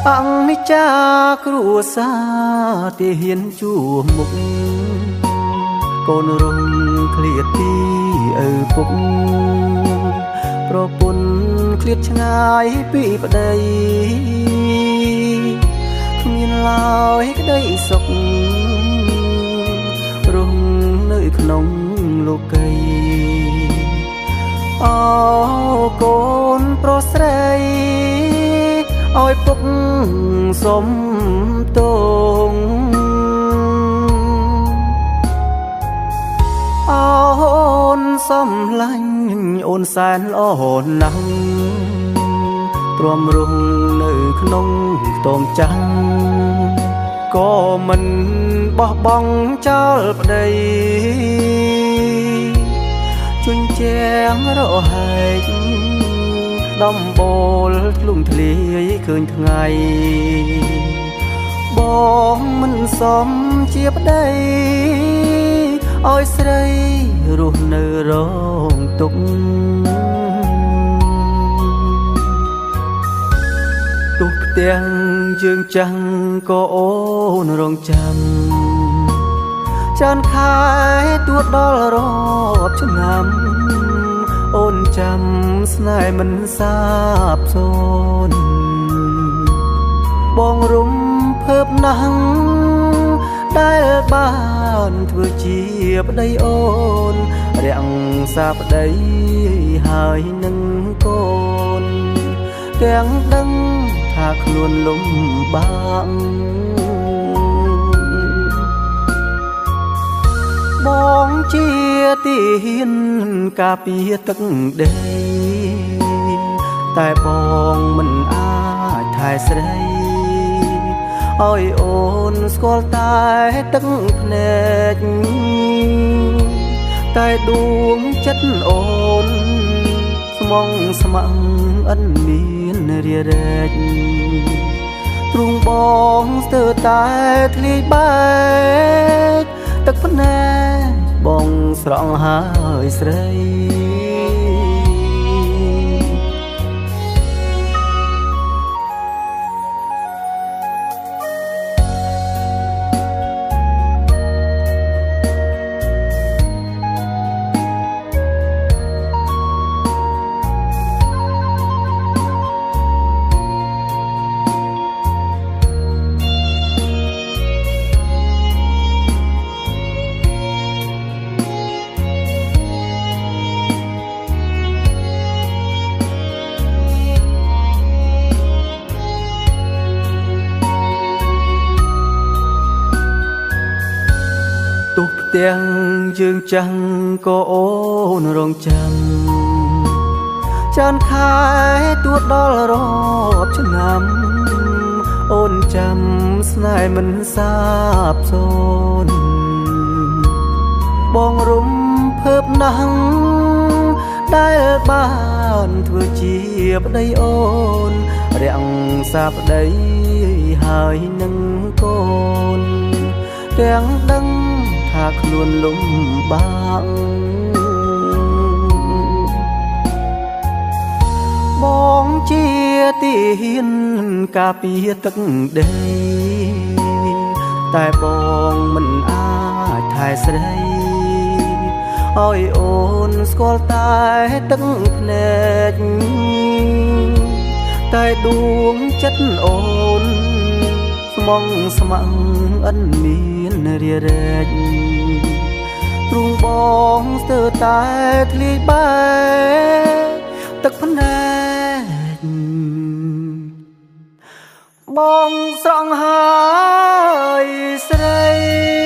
អង្គនិចាគ្រួសារទាហ៊ានជួមុខកូនរំឃ្លាតពីឪពុកប្រពន្ធឃ្លាតឆ្ងាយពីប្តីគ្មានឡើយក្តីសុខរស់នៅក្នុងលោកីអូកូនប្រុសស្រីឲ្យពុកសុំទងអូនសំឡាញ់អូនសែនល្អណាស់ទ្រាំរស់នៅក្នុងខ្ទមចាំងក៏មិនបោះបង់ចោលប្តីជញ្ជាំងរហែកដំបូលធ្លុំធ្លាយឃើញថ្ងៃបងមិនសមជាប្តីឲ្យស្រីរស់នៅរងទុក្ខទោះផ្ទាំងយើងចាំងក៏អូនរងចាំចានខែទួតដល់រាប់ឆ្នាំអូនចាំស្នេហ៍មិនសាបសូន្យបងរំភើបណាស់ដែលបានធ្វើជាប្តីអូនរាំងសាប្តីហើយនឹងកូនទាំងដឹងថាខ្លួនលំបាកបងជាទាហានការពារទឹកដីតែបងមិនអាចថែស្រីឲ្យអូនស្គាល់តែទឹកភ្នែកតែដួងចិត្តអូនស្មងស្មាំងអិនមានរារែកទ្រូងបងស្ទើរតែធ្លាយបែកទឹកភ្នែកបងស្រង់ហើយស្រីទោះផ្ទាំងយើងចាំងក៏អូនរងចាំចានខែទួតដល់រាប់ឆ្នាំអូនចាំស្នេហ៍មិនសាបសូន្យបងរំភើបណាស់ដែលបានធ្វើជាប្តីអូនរាំងសាប្តីហើយនឹងកូនទាំងដឹងថាខ្លួនលំបាកបងជាទាហានការពារទឹកដីតែបងមិនអាចថែស្រីឲ្យអូនស្គាល់តែទឹកភ្នែកតែដួងចិត្តអូនស្មងស្មាំងអិនមានរារែកទ្រូងបងស្ទើរតែធ្លាយបែកទឹកភ្នែកបងស្រង់ហើយស្រី